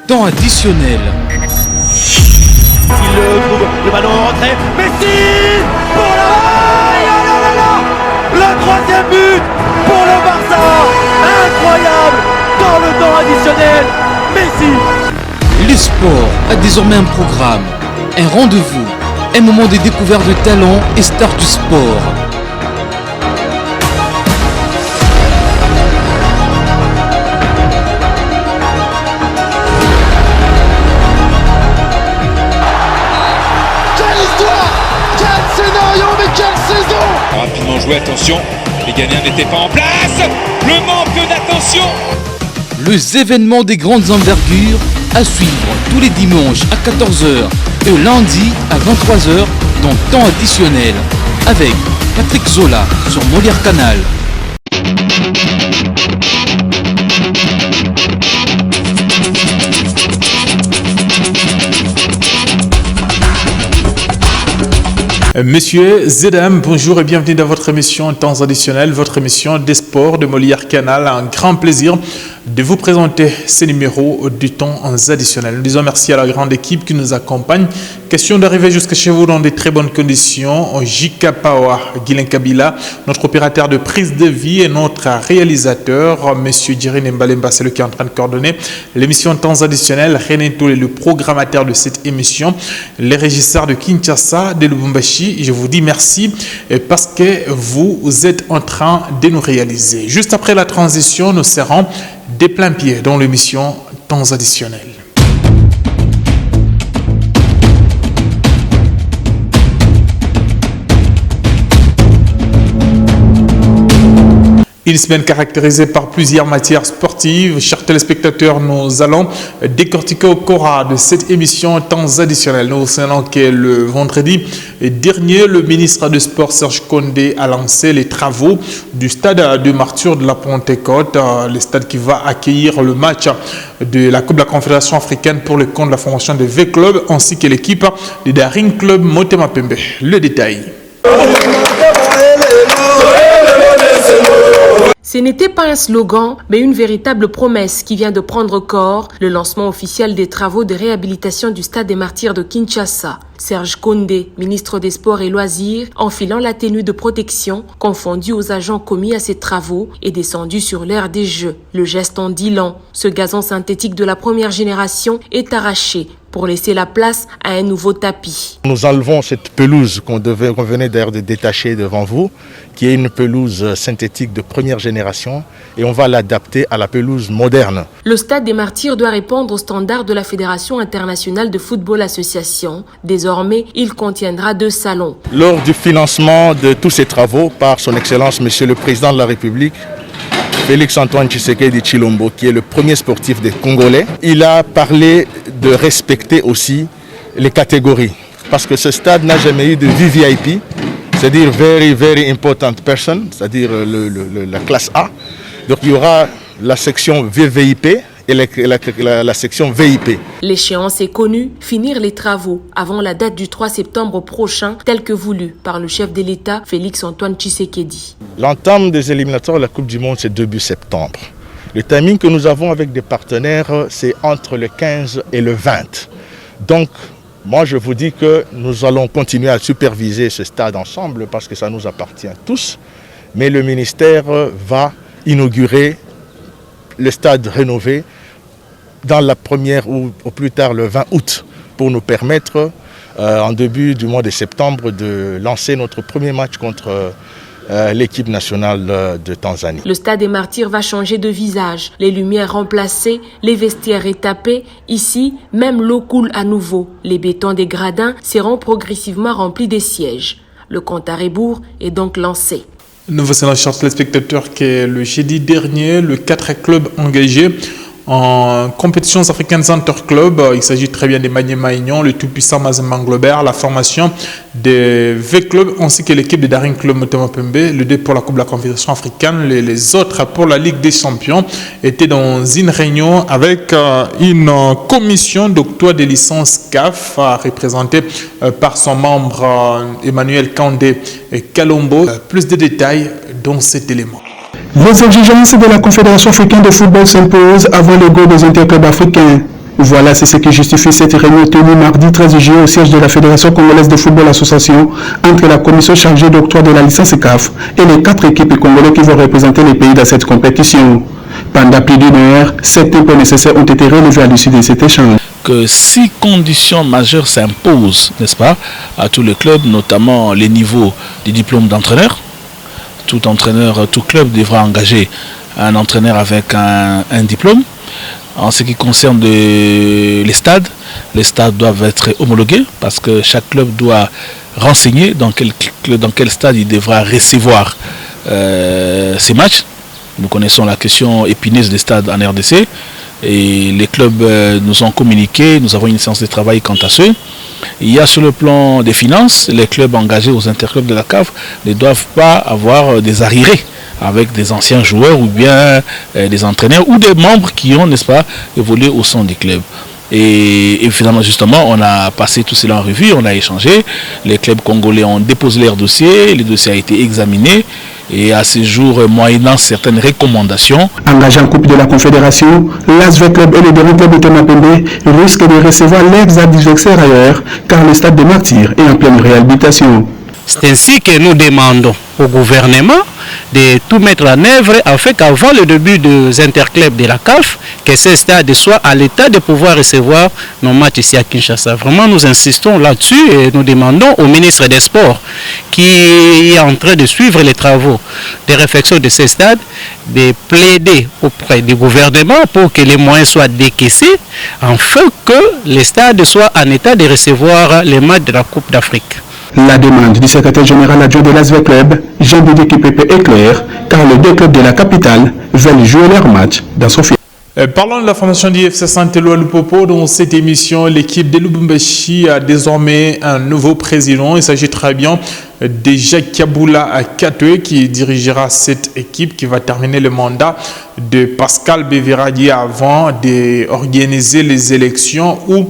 Temps additionnel. Il trouve le ballon en rentrée. Messi pour le troisième but pour le Barça. Incroyable dans le temps additionnel. Messi. Le sport a désormais un programme, un rendez-vous, un moment de découverte de talents et stars du sport. Rapidement joué, attention, les gagnants n'étaient pas en place. Le manque d'attention. Les événements des grandes envergures à suivre tous les dimanches à 14h et lundi à 23h dans Temps additionnel avec Patrick Zola sur Molière Canal. Messieurs et dames, bonjour et bienvenue dans votre émission Temps additionnel, votre émission des sports de Molière Canal. Un grand plaisir de vous présenter ces numéros du Temps additionnel. Nous disons merci à la grande équipe qui nous accompagne. Question d'arriver jusqu'à chez vous dans de très bonnes conditions. Jika Pawa, Guilain Kabila, notre opérateur de prise de vie et notre réalisateur, Monsieur Djirin Mbalemba, c'est lui qui est en train de coordonner l'émission Temps additionnel. René Toulé, le programmateur de cette émission, les régisseurs de Kinshasa, de Lubumbashi. Je vous dis merci parce que vous êtes en train de nous réaliser. Juste après la transition, nous serons des pleins pieds dans l'émission Temps additionnel. Une semaine caractérisée par plusieurs matières sportives. Chers téléspectateurs, nous allons décortiquer au cours de cette émission Temps additionnel. Nous savons que le vendredi dernier, le ministre des Sports Serge Kondé a lancé les travaux du stade de Martyrs de la Pentecôte, le stade qui va accueillir le match de la Coupe de la Confédération africaine pour le compte de la formation de V-Club ainsi que l'équipe du Daring Club Motema Pembe. Le détail. Ce n'était pas un slogan, mais une véritable promesse qui vient de prendre corps, le lancement officiel des travaux de réhabilitation du Stade des Martyrs de Kinshasa. Serge Kondé, ministre des Sports et Loisirs, enfilant la tenue de protection, confondu aux agents commis à ces travaux, est descendu sur l'aire des Jeux. Le geste en dit long. Ce gazon synthétique de la première génération est arraché pour laisser la place à un nouveau tapis. Nous enlevons cette pelouse qu'on venait d'ailleurs de détacher devant vous, qui est une pelouse synthétique de première génération, et on va l'adapter à la pelouse moderne. Le Stade des Martyrs doit répondre aux standards de la Fédération internationale de football association. Désormais, il contiendra 2 salons. Lors du financement de tous ces travaux par son Excellence Monsieur le Président de la République, Félix Antoine Tshisekedi Tshilombo, qui est le premier sportif des Congolais, il a parlé de respecter aussi les catégories. Parce que ce stade n'a jamais eu de VVIP, c'est-à-dire Very Very Important Person, c'est-à-dire la classe A. Donc il y aura la section VVIP et la section VIP. L'échéance est connue, finir les travaux avant la date du 3 septembre prochain, tel que voulu par le chef de l'État, Félix Antoine Tshisekedi. L'entame des éliminatoires de la Coupe du Monde, c'est début septembre. Le timing que nous avons avec des partenaires, c'est entre le 15 et le 20. Donc, moi, je vous dis que nous allons continuer à superviser ce stade ensemble parce que ça nous appartient tous. Mais le ministère va inaugurer le stade rénové dans la première ou au plus tard le 20 août pour nous permettre en début du mois de septembre de lancer notre premier match contre l'équipe nationale de Tanzanie. Le Stade des Martyrs va changer de visage, les lumières remplacées, les vestiaires étapés. Ici, même l'eau coule à nouveau. Les bétons des gradins seront progressivement remplis des sièges. Le compte à rebours est donc lancé. Nous vous savons, chers téléspectateurs, que le jeudi dernier, le 4 clubs engagés en compétitions africaines interclubs, il s'agit très bien des Maniema Union, le tout-puissant Mazembe Globert, la formation des V-Clubs ainsi que l'équipe de Daring Club Motema Pembe, le 2 pour la Coupe de la Confédération africaine, les autres pour la Ligue des Champions, étaient dans une réunion avec une commission d'octroi des licences CAF représentée par son membre Emmanuel Kandé et Kalombo. Plus de détails dans cet élément. Les exigences de la Confédération africaine de football s'imposent avant le go des interclubs africains. Voilà, c'est ce qui justifie cette réunion tenue mardi 13 juillet au siège de la Fédération congolaise de football association entre la commission chargée d'octroi de la licence CAF et les 4 équipes congolaises qui vont représenter les pays dans cette compétition. Pendant plus d'une heure, 7 points nécessaires ont été relevés à l'issue de cet échange. Que 6 conditions majeures s'imposent, n'est-ce pas, à tous les clubs, notamment les niveaux des diplômes d'entraîneur. Tout entraîneur, tout club devra engager un entraîneur avec un diplôme. En ce qui concerne les stades doivent être homologués parce que chaque club doit renseigner dans quel stade il devra recevoir ses matchs. Nous connaissons la question épineuse des stades en RDC et les clubs nous ont communiqué, nous avons une séance de travail quant à ce. Il y a sur le plan des finances, les clubs engagés aux interclubs de la CAF ne doivent pas avoir des arriérés avec des anciens joueurs ou bien des entraîneurs ou des membres qui ont, n'est-ce pas, évolué au sein du club. Et finalement, justement, on a passé tout cela en revue, on a échangé. Les clubs congolais ont déposé leur dossier, le dossier a été examiné et à ce jour, moyennant certaines recommandations. Engagés en Coupe de la Confédération, l'ASV Club et le dernier club de Tonapembe risquent de recevoir leurs adversaires ailleurs car le stade des Martyrs est en pleine réhabilitation. C'est ainsi que nous demandons au gouvernement de tout mettre en œuvre afin qu'avant le début des interclubs de la CAF, que ce stade soit à l'état de pouvoir recevoir nos matchs ici à Kinshasa. Vraiment, nous insistons là-dessus et nous demandons au ministre des Sports qui est en train de suivre les travaux de réflexion de ce stade de plaider auprès du gouvernement pour que les moyens soient décaissés afin que le stade soit en état de recevoir les matchs de la Coupe d'Afrique. La demande du secrétaire général adjoint de l'ASV Club, Jean-Didier Kipepe, est claire, car les 2 clubs de la capitale veulent jouer leur match dans Sofia. Parlons de la formation du FC Saint-Éloi Lupopo. Dans cette émission, l'équipe de Lubumbashi a désormais un nouveau président. Il s'agit très bien de Jacques Kaboula Katwe qui dirigera cette équipe qui va terminer le mandat de Pascal Beveradi avant d'organiser les élections où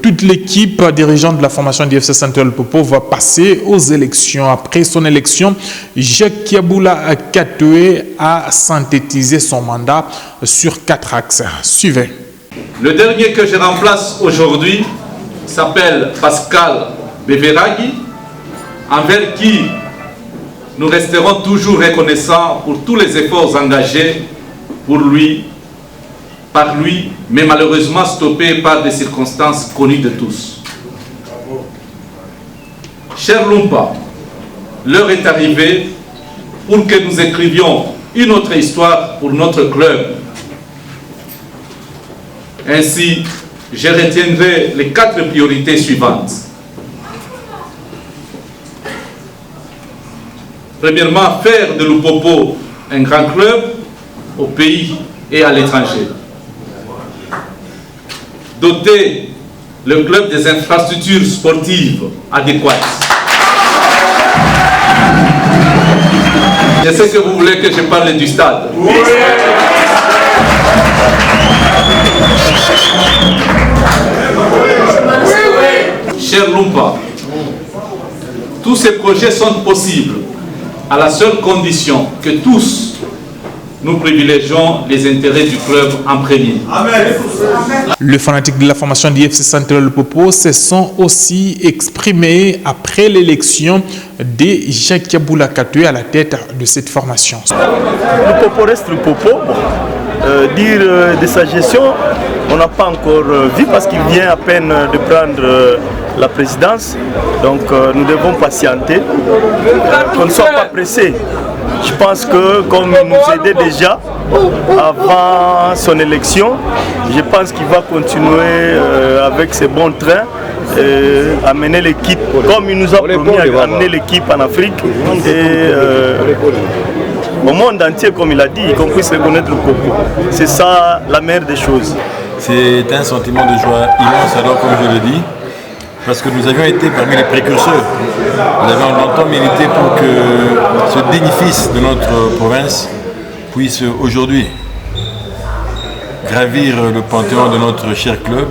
toute l'équipe dirigeante de la formation du FC Saint-Éloi Lupopo va passer aux élections. Après son élection, Jacques Kaboula Katwe a synthétisé son mandat sur 4 axes. Suivez. Le dernier que je remplace aujourd'hui s'appelle Pascal Beveradi, envers qui nous resterons toujours reconnaissants pour tous les efforts engagés par lui, mais malheureusement stoppés par des circonstances connues de tous. Cher Lumpa, l'heure est arrivée pour que nous écrivions une autre histoire pour notre club. Ainsi, je retiendrai les 4 priorités suivantes. Premièrement, faire de Lupopo un grand club au pays et à l'étranger. Doter le club des infrastructures sportives adéquates. Je sais que vous voulez que je parle du stade. Oui. Cher Lumpa, tous ces projets sont possibles à la seule condition que tous nous privilégions les intérêts du club en premier. Amen. Les fanatiques de la formation du FC Saint-Éloi Lupopo se sont aussi exprimés après l'élection de Jacques Kaboula Katwe à la tête de cette formation. Lupopo reste Lupopo. Dire de sa gestion, on n'a pas encore vu parce qu'il vient à peine de prendre la présidence. Donc nous devons patienter, qu'on ne soit pas pressé. Je pense que comme il nous aidait déjà avant son élection, je pense qu'il va continuer avec ses bons trains, amener l'équipe comme il nous a promis amener l'équipe en Afrique et au monde entier, comme il a dit, qu'on puisse reconnaître le Popo. C'est ça la meilleure des choses. C'est un sentiment de joie immense alors, comme je le dis, parce que nous avions été parmi les précurseurs. Nous avions longtemps milité pour que ce digne fils de notre province puisse aujourd'hui gravir le panthéon de notre cher club.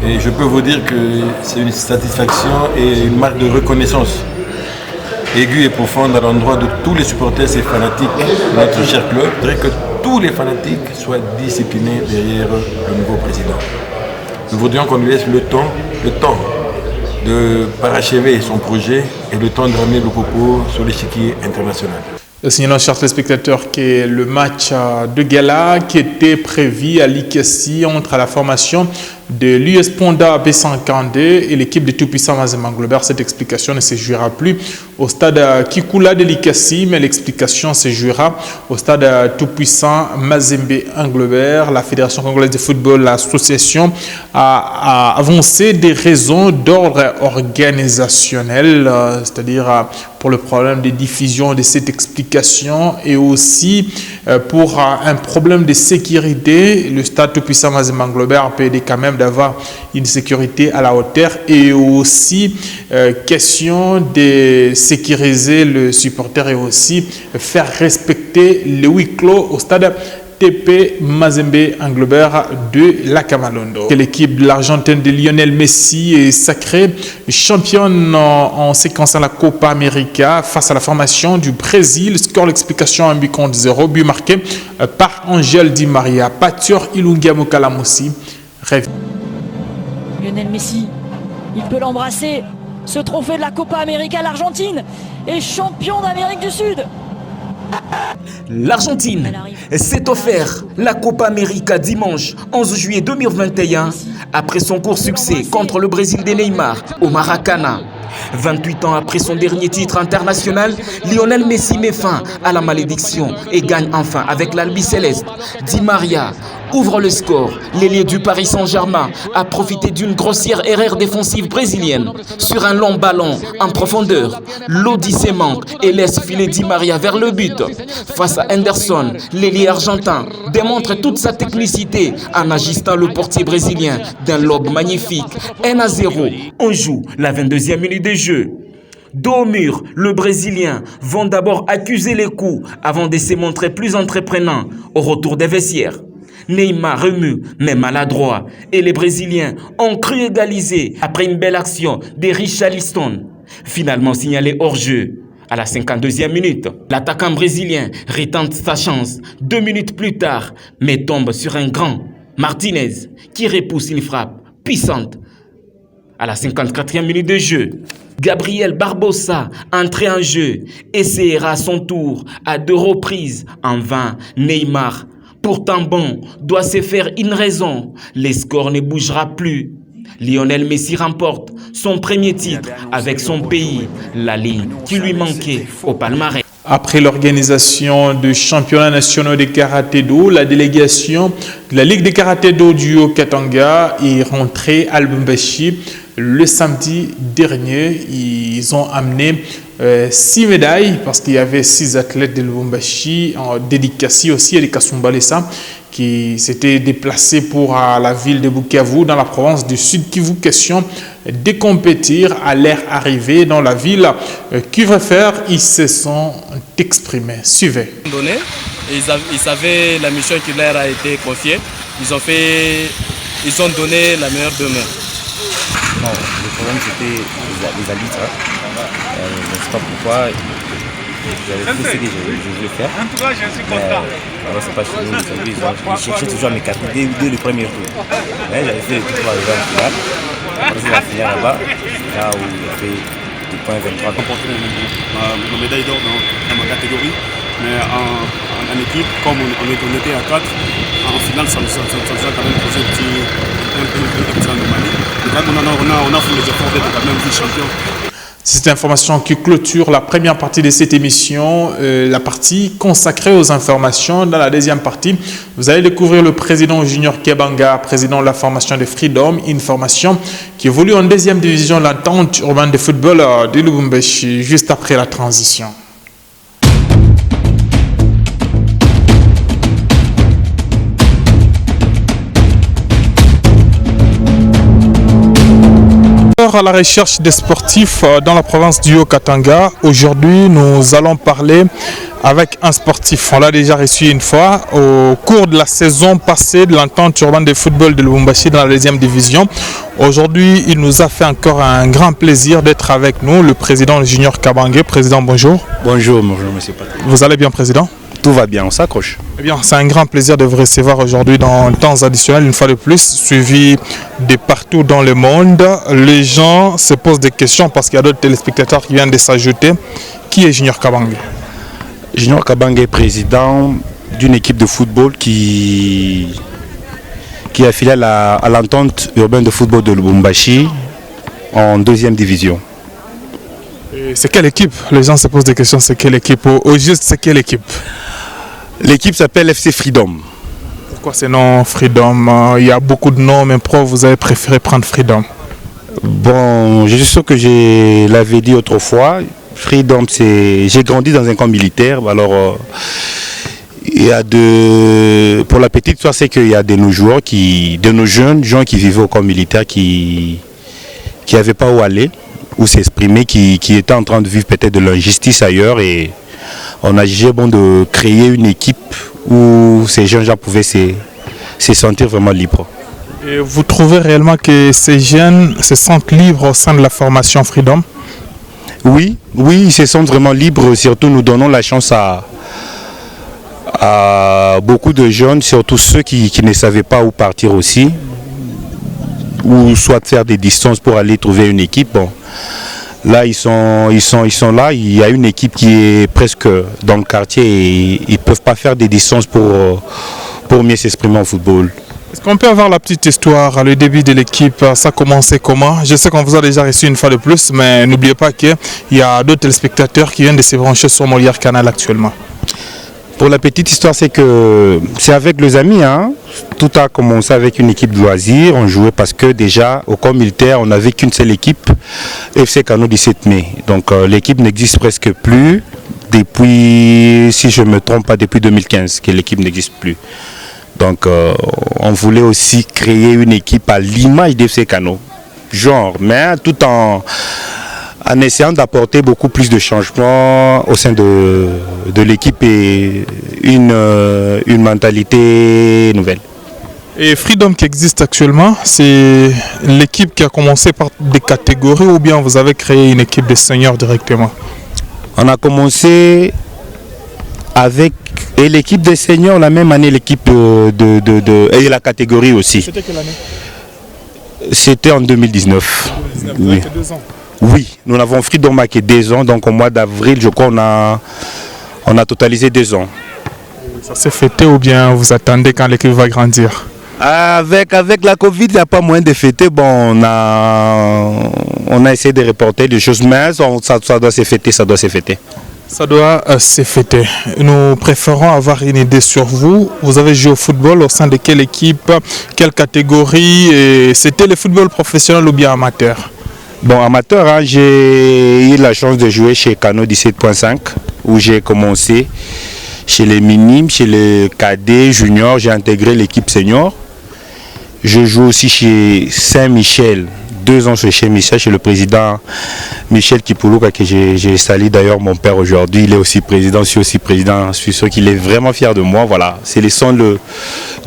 Et je peux vous dire que c'est une satisfaction et une marque de reconnaissance aiguë et profonde à l'endroit de tous les supporters et fanatiques de notre cher club. Je voudrais que tous les fanatiques soient disciplinés derrière le nouveau président. Nous voudrions qu'on lui laisse le temps de parachever son projet et le temps de ramener le Popo sur l'échiquier international. Signalons, chers téléspectateurs, que le match de gala qui était prévu à l'Ikessi entre la formation de l'US Ponda B142 et l'équipe de Tout-Puissant Mazembe Anglebert, cette explication ne se jouera plus au stade Kikula de l'Ikessi, mais l'explication se jouera au stade Tout-Puissant Mazembe Anglebert. La Fédération congolaise de football, l'association, a avancé des raisons d'ordre organisationnel, c'est-à-dire pour le problème de diffusion de cette explication et aussi pour un problème de sécurité. Le stade Tout-Puissant Mazembe Anglebert peut aider quand même d'avoir une sécurité à la hauteur et aussi question de sécuriser le supporter et aussi faire respecter le huis clos au stade TP Mazembe Anglebert de la Kamalondo. L'équipe de l'Argentine de Lionel Messi est sacrée championne en séquence à la Copa América face à la formation du Brésil. Score l'explication 1 but contre 0, but marqué par Angel Di Maria. Patur Ilungia Mokalamoussi. Lionel Messi, il peut l'embrasser. Ce trophée de la Copa América, l'Argentine est champion d'Amérique du Sud. L'Argentine s'est offert la Copa América dimanche 11 juillet 2021 après son court succès contre le Brésil de Neymar au Maracana. 28 ans après son dernier titre international, Lionel Messi met fin à la malédiction et gagne enfin avec l'Albiceleste. Di Maria ouvre le score. L'ailier du Paris Saint-Germain a profité d'une grossière erreur défensive brésilienne. Sur un long ballon en profondeur, l'Odyssée manque et laisse filer Di Maria vers le but. Face à Henderson, l'ailier argentin démontre toute sa technicité en agissant le portier brésilien d'un lob magnifique. 1-0. On joue la 22e minute de jeu. Dos au mur, le Brésilien vont d'abord accuser les coups avant de se montrer plus entreprenant au retour des vestiaires. Neymar remue mais maladroit et les Brésiliens ont cru égaliser après une belle action de Richarlison, finalement signalé hors jeu. À la 52e minute, l'attaquant brésilien retente sa chance 2 minutes plus tard mais tombe sur un grand Martinez qui repousse une frappe puissante. À la 54e minute de jeu, Gabriel Barbosa, entré en jeu, essaiera à son tour à 2 reprises en vain. Neymar, pourtant bon, doit se faire une raison. Les scores ne bougera plus. Lionel Messi remporte son premier titre avec son pays, la ligne qui lui manquait au palmarès. Après l'organisation du championnat national de karaté-do, la délégation de la Ligue de karaté-do du Haut-Katanga est rentrée à Lubumbashi le samedi dernier. Ils ont amené 6 médailles parce qu'il y avait 6 athlètes de Lubumbashi, en dédicace aussi à Kasumbalesa, qui s'étaient déplacés pour la ville de Bukavu dans la province du Sud Kivu. Question de compétir à leur arrivée dans la ville. Que veut faire? Ils se sont exprimés. Suivez. Ils savaient la mission qui leur a été confiée. Ils ont donné la meilleure demeure. Non, le problème c'était les arbitres. Je ne sais pas pourquoi. J'avais fait ce que je voulais faire. En tout cas, je suis content. Alors, c'est pas chez nous. Ils cherchaient toujours à m'écarter dès le premier tour. Mais j'avais fait le tout pour arriver en finale. Après, c'est la finale là-bas, là où il y avait des points 23. J'ai remporté ma médaille d'or dans ma catégorie. Mais en équipe, comme on était à 4, en finale, ça nous a quand même posé un petit anomalie. Mais quand on a fait les efforts d'être quand même vice-champion. C'est cette information qui clôture la première partie de cette émission, la partie consacrée aux informations. Dans la deuxième partie, vous allez découvrir le président Junior Kebanga, président de la formation de Freedom, une formation qui évolue en 2e division de l'entente urbaine de football de Lubumbashi, juste après la transition. À la recherche des sportifs dans la province du Haut-Katanga. Aujourd'hui, nous allons parler avec un sportif. On l'a déjà reçu une fois au cours de la saison passée de l'entente urbaine de football de Lubumbashi dans la 2e division. Aujourd'hui, il nous a fait encore un grand plaisir d'être avec nous, le président Junior Kebanga. Président, bonjour. Bonjour, monsieur Patrick. Vous allez bien, président? tout va bien, on s'accroche. Eh bien, c'est un grand plaisir de vous recevoir aujourd'hui dans Temps additionnel, une fois de plus, suivi de partout dans le monde. Les gens se posent des questions parce qu'il y a d'autres téléspectateurs qui viennent de s'ajouter. Qui est Junior Kabange? Junior Kabange est président d'une équipe de football qui est affiliée à l'entente urbaine de football de Lubumbashi en 2e division. C'est quelle équipe? Les gens se posent des questions, c'est quelle équipe? Au juste, c'est quelle équipe? L'équipe s'appelle FC Freedom. Pourquoi ce nom Freedom? Il y a beaucoup de noms, mais pourquoi vous avez préféré prendre Freedom? Bon, je suis sûr que je l'avais dit autrefois. Freedom, c'est... J'ai grandi dans un camp militaire, alors il y a pour la petite histoire, c'est qu'il y a de nos joueurs, de nos jeunes gens qui vivaient au camp militaire qui n'avaient pas où aller, où s'exprimer, qui étaient en train de vivre peut-être de l'injustice ailleurs, et on a jugé bon de créer une équipe où ces jeunes gens pouvaient se sentir vraiment libres. Et vous trouvez réellement que ces jeunes se sentent libres au sein de la formation Freedom? Oui, ils se sentent vraiment libres. Surtout, nous donnons la chance à beaucoup de jeunes, surtout ceux qui ne savaient pas où partir aussi, ou soit faire des distances pour aller trouver une équipe. Bon, là, ils sont là. Il y a une équipe qui est presque dans le quartier et ils ne peuvent pas faire des distances pour mieux s'exprimer en football. Est-ce qu'on peut avoir la petite histoire, le début de l'équipe, ça a commencé comment? Je sais qu'on vous a déjà reçu une fois de plus, mais n'oubliez pas qu'il y a d'autres téléspectateurs qui viennent de se brancher sur Molière Canal actuellement. Pour la petite histoire, c'est que c'est avec les amis. Hein. Tout a commencé avec une équipe de loisirs. On jouait parce que déjà, au camp militaire, on n'avait qu'une seule équipe, FC Cano 17 mai. Donc l'équipe n'existe presque plus depuis, si je ne me trompe pas, depuis 2015 que l'équipe n'existe plus. Donc on voulait aussi créer une équipe à l'image d'FC Cano, genre, mais tout en essayant d'apporter beaucoup plus de changements au sein de l'équipe et une mentalité nouvelle. Et Freedom qui existe actuellement, c'est l'équipe qui a commencé par des catégories ou bien vous avez créé une équipe de seniors directement? On a commencé avec l'équipe des seniors la même année, l'équipe et la catégorie aussi. C'était quelle année? C'était en 2019. Oui. 2 ans. Oui, nous avons Freedom qui est 2 ans, donc au mois d'avril, je crois, on a totalisé 2 ans. Ça s'est fêté ou bien vous attendez quand l'équipe va grandir? Avec la Covid, il n'y a pas moyen de fêter. Bon, on a essayé de reporter des choses, mais ça doit se fêter, ça doit se fêter. Ça doit se fêter. Nous préférons avoir une idée sur vous. Vous avez joué au football au sein de quelle équipe, quelle catégorie? C'était le football professionnel ou bien amateur? Bon, amateur, hein, j'ai eu la chance de jouer chez Cano 17.5 où j'ai commencé. Chez les minimes, chez les cadets, juniors, j'ai intégré l'équipe senior. Je joue aussi chez Saint-Michel. 2 ans chez Michel, chez le président Michel Kipoulouka, que j'ai sali d'ailleurs mon père aujourd'hui. Il est aussi président, je suis aussi président. Je suis sûr qu'il est vraiment fier de moi. Voilà, ce sont les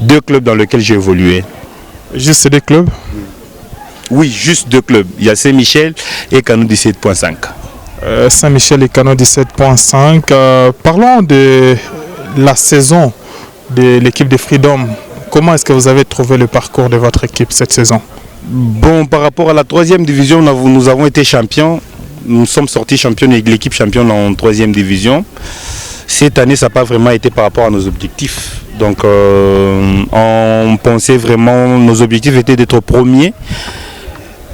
2 clubs dans lesquels j'ai évolué. Juste ces 2 clubs? Oui, juste 2 clubs. Il y a Saint-Michel et Cano 17.5. Saint-Michel et Cano 17.5. Parlons de la saison de l'équipe de Freedom. Comment est-ce que vous avez trouvé le parcours de votre équipe cette saison? Bon, par rapport à la 3e division, nous avons été champions. Nous sommes sortis champions et l'équipe championne en 3e division. Cette année, ça n'a pas vraiment été par rapport à nos objectifs. Donc, on pensait vraiment, nos objectifs étaient d'être premiers,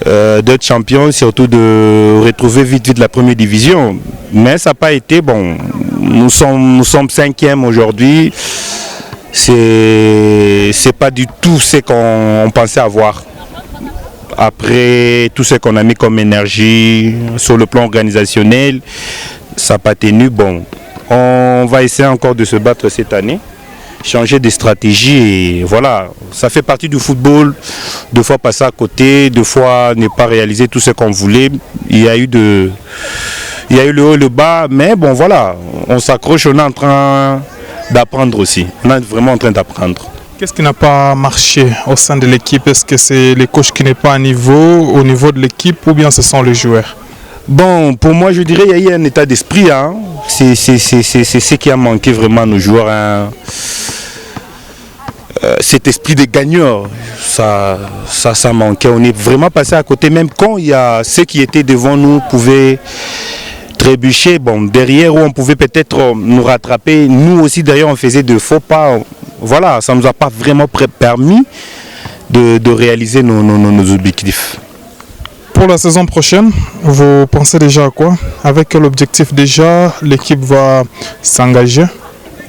d'être champions, surtout de retrouver vite la 1re division. Mais ça n'a pas été. Bon, nous sommes 5e aujourd'hui. C'est pas du tout ce qu'on pensait avoir. Après tout ce qu'on a mis comme énergie sur le plan organisationnel, ça n'a pas tenu. Bon, on va essayer encore de se battre cette année, changer de stratégie et voilà, ça fait partie du football. 2 fois passer à côté, 2 fois ne pas réaliser tout ce qu'on voulait. Il y a eu le haut et le bas, mais bon voilà, on s'accroche, on est en train d'apprendre aussi. On est vraiment en train d'apprendre. Qu'est-ce qui n'a pas marché au sein de l'équipe? Est-ce que c'est le coach qui n'est pas au niveau de l'équipe ou bien ce sont les joueurs? Bon, pour moi, je dirais qu'il y a eu un état d'esprit. Hein. C'est ce qui a manqué vraiment à nos joueurs. Hein. Cet esprit de gagneur, ça manquait. On est vraiment passé à côté, même quand il y a ceux qui étaient devant nous pouvaient trébucher. Bon, derrière où on pouvait peut-être nous rattraper, nous aussi derrière on faisait de faux pas. Voilà, ça ne nous a pas vraiment permis de réaliser nos objectifs. Pour la saison prochaine, vous pensez déjà à quoi? Avec quel objectif déjà l'équipe va s'engager?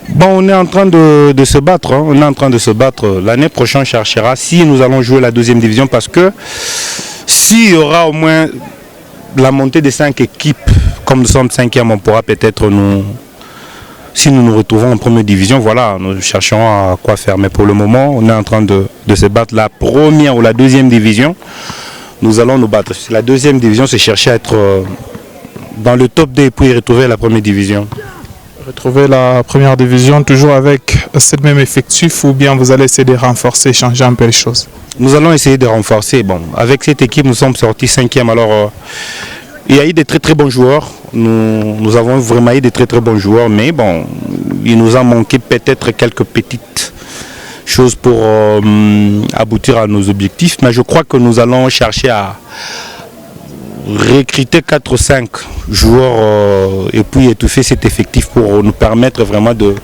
Bon, on est en train de se battre. Hein. On est en train de se battre. L'année prochaine, on cherchera si nous allons jouer la 2e division parce que s'il y aura au moins la montée des 5 équipes, comme nous sommes 5e, on pourra peut-être si nous nous retrouvons en 1re division, voilà, nous chercherons à quoi faire. Mais pour le moment, on est en train de se battre. La 1re ou la 2e division, nous allons nous battre. La 2e division, c'est chercher à être dans le top 2 et puis retrouver la 1re division. Retrouver la 1re division toujours avec cette même effectif ou bien vous allez essayer de renforcer, changer un peu les choses? Nous allons essayer de renforcer. Bon, avec cette équipe, nous sommes sortis 5e. Alors, il y a eu des très très bons joueurs. Nous avons vraiment eu des très très bons joueurs. Mais bon, il nous a manqué peut-être quelques petites choses pour aboutir à nos objectifs. Mais je crois que nous allons chercher à recruter 4 ou 5 joueurs et puis étouffer cet effectif pour nous permettre vraiment de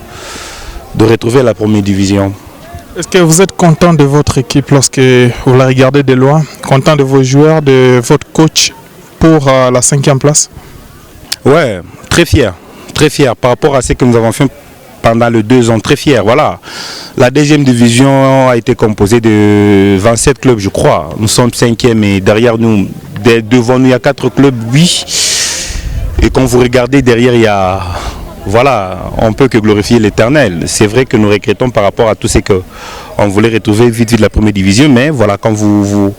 retrouver la 1re division. Est-ce que vous êtes content de votre équipe lorsque vous la regardez de loin? Content de vos joueurs, de votre coach pour la 5e place? Ouais, très fier par rapport à ce que nous avons fait pendant les 2 ans, très fier. Voilà. La 2e division a été composée de 27 clubs, je crois. Nous sommes 5e et derrière nous, devant nous, il y a 4 clubs, oui. Et quand vous regardez derrière, il y a... Voilà, on ne peut que glorifier l'Éternel. C'est vrai que nous regrettons par rapport à tout ce qu'on voulait retrouver vite la 1re division, mais voilà, quand vous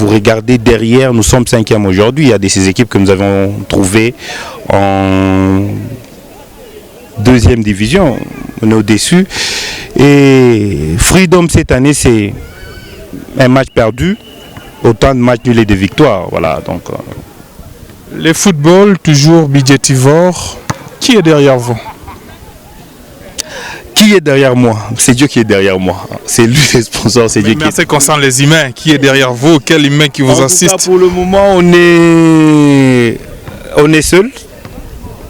regardez derrière, nous sommes 5e aujourd'hui. Il y a ces équipes que nous avons trouvées en 2e division. On est au-dessus. Et Freedom cette année, c'est un match perdu, autant de matchs nuls et de victoires. Voilà, donc, Le football, toujours budgétivore. Qui est derrière vous? Qui est derrière moi? C'est Dieu qui est derrière moi. C'est lui le sponsor, c'est Dieu qui est. Mais en ce qui concerne les humains, qui est derrière vous? Quel humain qui vous assiste? En tout cas, pour le moment, on est seul.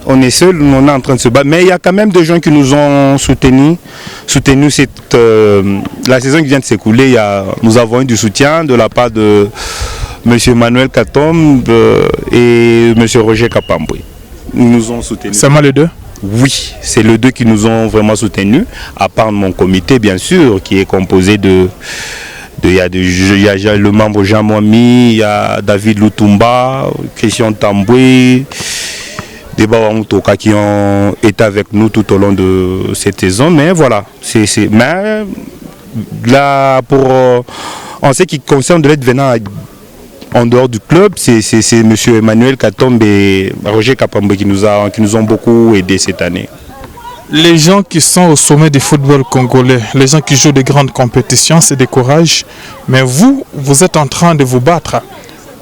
On est seul, on est en train de se battre. Mais il y a quand même des gens qui nous ont soutenus. La saison qui vient de s'écouler, nous avons eu du soutien de la part de M. Emmanuel Katombe et M. Roger Kapamboué. Ils nous ont soutenus. C'est moi les deux? Oui, c'est les deux qui nous ont vraiment soutenus, à part mon comité bien sûr, qui est composé il y a le membre Jean Moami, il y a David Lutumba, Christian Tamboué, des Bawamutoka qui ont été avec nous tout au long de cette saison. Mais voilà, mais là, en ce qui concerne de l'aide venant en dehors du club, c'est M. Emmanuel Katombe et Roger Kapamboué qui nous ont beaucoup aidés cette année. Les gens qui sont au sommet du football congolais, les gens qui jouent de grandes compétitions, se découragent. Mais vous êtes en train de vous battre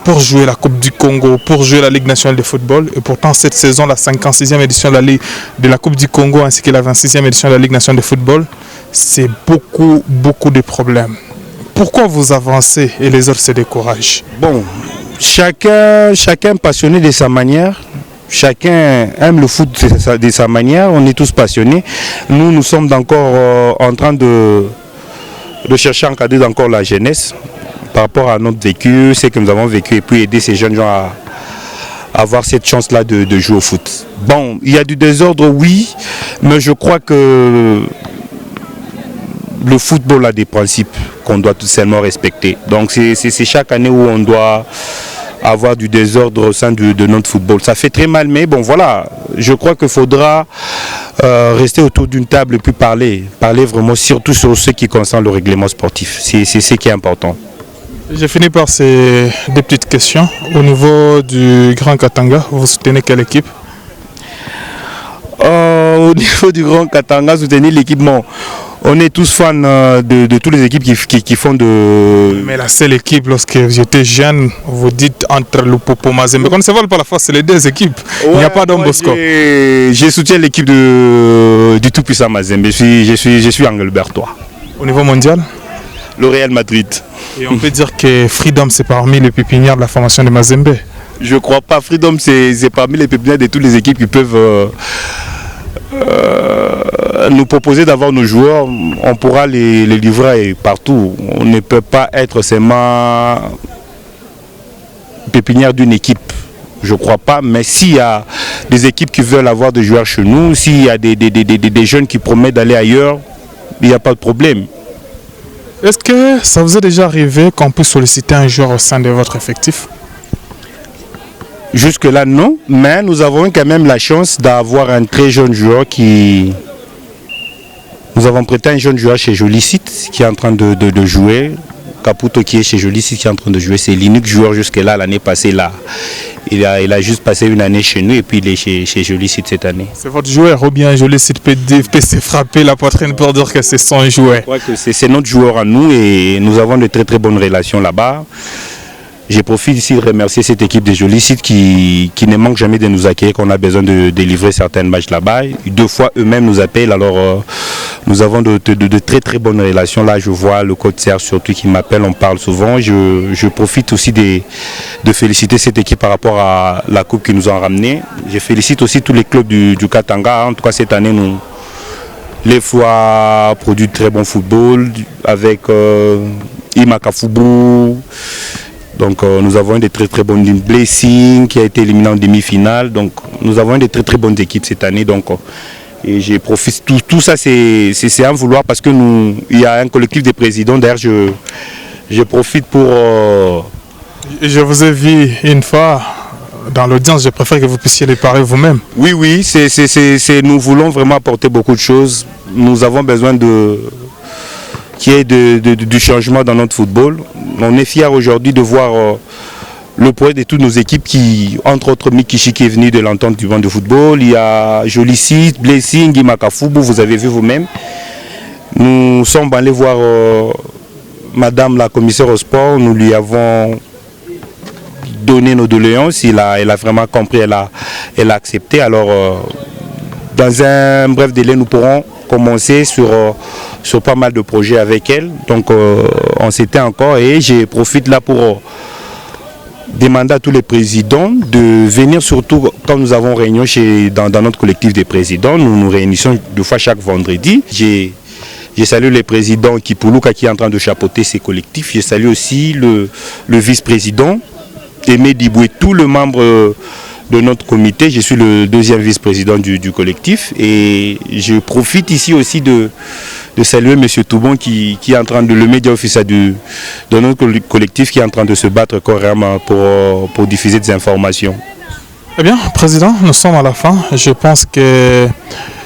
pour jouer la Coupe du Congo, pour jouer la Ligue nationale de football. Et pourtant, cette saison, la 56e édition de la Coupe du Congo ainsi que la 26e édition de la Ligue nationale de football, c'est beaucoup de problèmes. Pourquoi vous avancez et les autres se découragent? Bon, chacun passionné de sa manière. Chacun aime le foot de sa manière. On est tous passionnés. Nous sommes encore en train de chercher à encadrer encore la jeunesse par rapport à notre vécu, ce que nous avons vécu, et puis aider ces jeunes gens à avoir cette chance-là de jouer au foot. Bon, il y a du désordre, oui, mais je crois que le football a des principes qu'on doit tout simplement respecter. Donc c'est chaque année où on doit avoir du désordre au sein de notre football. Ça fait très mal, mais bon voilà, je crois qu'il faudra rester autour d'une table et puis parler vraiment surtout sur ce qui concerne le règlement sportif. C'est ce qui est important. J'ai fini par ces deux petites questions. Au niveau du Grand Katanga, vous soutenez quelle équipe? Au niveau du Grand Katanga, soutenir l'équipement. On est tous fans de toutes les équipes qui font de... Mais la seule équipe, lorsque j'étais jeune, vous dites entre Lupopo Mazembe. Quand on ne se vole pas la force, c'est les deux équipes. Ouais, il n'y a pas Don Bosco. Je soutiens l'équipe du tout-puissant Mazembe. Je suis Angelbertois. Au niveau mondial? Le Real Madrid. Et on peut dire que Freedom, c'est parmi les pépinières de la formation de Mazembe? Je ne crois pas. Freedom, c'est parmi les pépinières de toutes les équipes qui peuvent... nous proposer d'avoir nos joueurs, on pourra les livrer partout. On ne peut pas être seulement pépinière d'une équipe, je ne crois pas, mais s'il y a des équipes qui veulent avoir des joueurs chez nous, s'il y a des jeunes qui promettent d'aller ailleurs, il n'y a pas de problème. Est-ce que ça vous est déjà arrivé qu'on peut solliciter un joueur au sein de votre effectif? Jusque-là, non, mais nous avons quand même la chance d'avoir un très jeune joueur qui... Nous avons prêté un jeune joueur chez Jolicite qui est en train de jouer. Caputo qui est chez Jolicite qui est en train de jouer. C'est l'unique joueur jusque-là, l'année passée. Là. Il a juste passé une année chez nous et puis il est chez Jolicite cette année. C'est votre joueur ou bien Jolicite peut se frapper la poitrine pour dire que c'est son joueur? Je crois que c'est notre joueur à nous et nous avons de très très bonnes relations là-bas. Je profite ici de remercier cette équipe de Jolicite qui ne manque jamais de nous accueillir quand on a besoin de délivrer certains matchs là-bas. 2 fois eux-mêmes nous appellent, alors nous avons de très très bonnes relations. Là je vois le coach Serge surtout qui m'appelle, on parle souvent. Je profite aussi de féliciter cette équipe par rapport à la coupe qu'ils nous ont ramenée. Je félicite aussi tous les clubs du Katanga. En tout cas cette année les fois produit de très bon football avec Imakafubu. Donc nous avons des très très bonnes Blessing qui a été éliminé en demi-finale. Donc nous avons des très très bonnes équipes cette année. Donc et je profite tout ça c'est un vouloir parce que il y a un collectif de présidents. D'ailleurs je profite pour. Je vous ai vu une fois dans l'audience. Je préfère que vous puissiez les parler vous-même. Oui nous voulons vraiment apporter beaucoup de choses. Nous avons besoin qu'il y ait du changement dans notre football. On est fiers aujourd'hui de voir le projet de toutes nos équipes qui, entre autres Mikishi qui est venu de l'entente du banc de football, il y a Jolicite, Blessing, Imakafubu, vous avez vu vous-même. Nous sommes allés voir Madame la commissaire au sport, nous lui avons donné nos doléances, elle a vraiment compris, elle a accepté. Alors dans un bref délai nous pourrons commencer sur pas mal de projets avec elle. Donc on s'était encore et je profite là pour demander à tous les présidents de venir, surtout quand nous avons réunion dans notre collectif des présidents. Nous nous réunissons 2 fois chaque vendredi. Je salue le président Kipuluka qui est en train de chapeauter ces collectifs. Je salue aussi le vice-président Aimé Diboué, tout le membre de notre comité. Je suis le 2e vice-président du collectif et je profite ici aussi de saluer M. Toubon qui est en train de, le média officier de notre collectif qui est en train de se battre carrément pour diffuser des informations. Eh bien, Président, nous sommes à la fin. Je pense que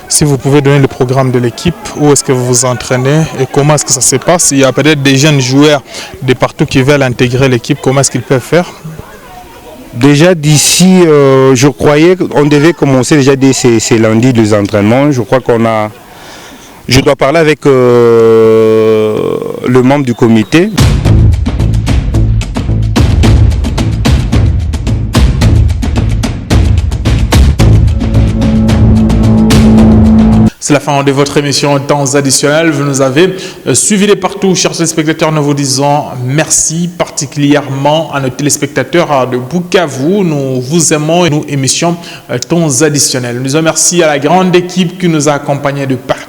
si vous pouvez donner le programme de l'équipe, où est-ce que vous vous entraînez et comment est-ce que ça se passe? Il y a peut-être des jeunes joueurs de partout qui veulent intégrer l'équipe. Comment est-ce qu'ils peuvent faire? Déjà d'ici, je croyais qu'on devait commencer déjà dès ces lundis les entraînements. Je crois qu'on a... Je dois parler avec le membre du comité. C'est la fin de votre émission Temps additionnel. Vous nous avez suivis partout, chers téléspectateurs. Nous vous disons merci particulièrement à nos téléspectateurs de Bukavu. Nous vous aimons et nous émission Temps additionnel. Nous remercions à la grande équipe qui nous a accompagnés de partout.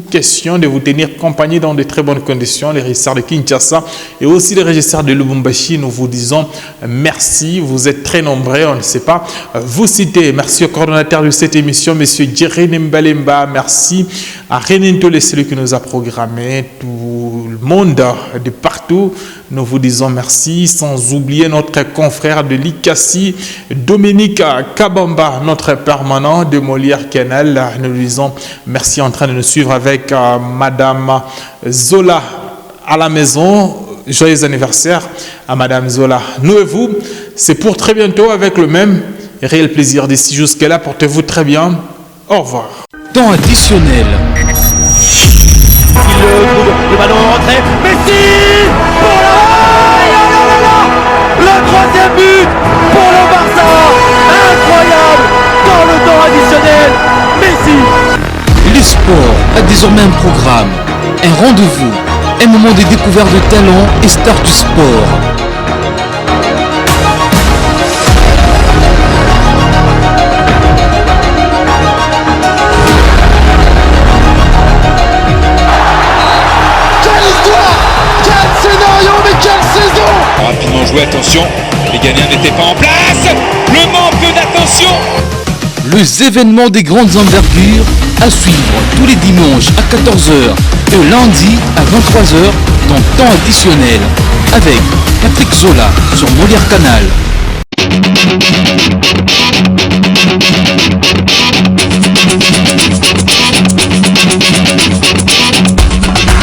Question de vous tenir compagnie dans de très bonnes conditions. Les régisseurs de Kinshasa et aussi les régisseurs de Lubumbashi. Nous vous disons merci. Vous êtes très nombreux. On ne sait pas vous citer. Merci au coordonnateur de cette émission, M. Djerine Mbalemba. Merci à René Ntole, celui qui nous a programmé, tout le monde de partout. Nous vous disons merci, sans oublier notre confrère de l'ICASI, Dominique Kabamba, notre permanent de Molière Canal. Nous lui disons merci en train de nous suivre avec Madame Zola à la maison. Joyeux anniversaire à Madame Zola. Nous et vous, c'est pour très bientôt avec le même réel plaisir. D'ici jusque-là, portez-vous très bien. Au revoir. Temps additionnel. le ballon en retrait. Messi pour le troisième but pour le Barça. Incroyable dans le temps additionnel. Messi. Le sport a désormais un programme, un rendez-vous, un moment de découverte de talents et stars du sport. Rapidement joué, attention, les gagnants n'étaient pas en place. Le manque d'attention. Les événements des grandes envergures à suivre tous les dimanches à 14h et lundi à 23h dans temps additionnel avec Patrick Zola sur Molière Canal.